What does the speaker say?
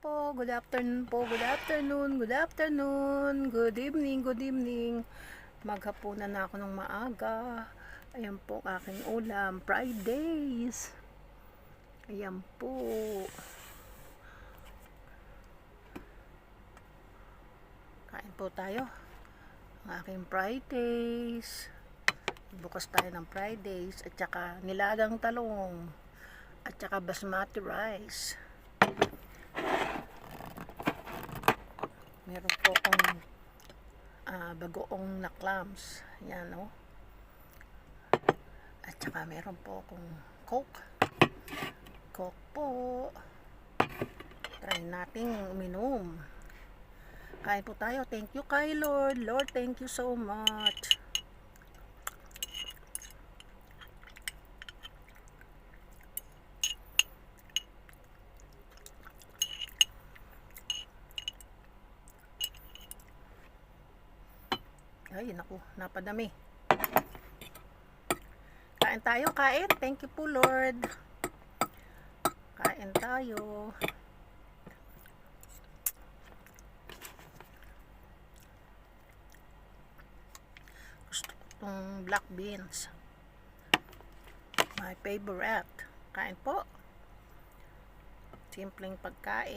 po, good afternoon po, good afternoon, good afternoon, good evening. Maghapunan na ako ng maaga. Ayan po aking ulam, Fridays. Ayan po. Kain po tayo. Ang aking Fridays. Bukas tayo ng Fridays. At saka nilagang talong. At saka basmati rice. Meron po akong bagoong na clams. Yan, no? At saka meron po akong Coke. Coke po. Try nating uminom. Kain po tayo. Thank you kay Lord. Lord, thank you so much. Ay, naku, napadami. Kain tayo, kain. Thank you po, Lord. Kain tayo. Gusto ko itong black beans. My favorite. Kain po. Simpleng pagkain.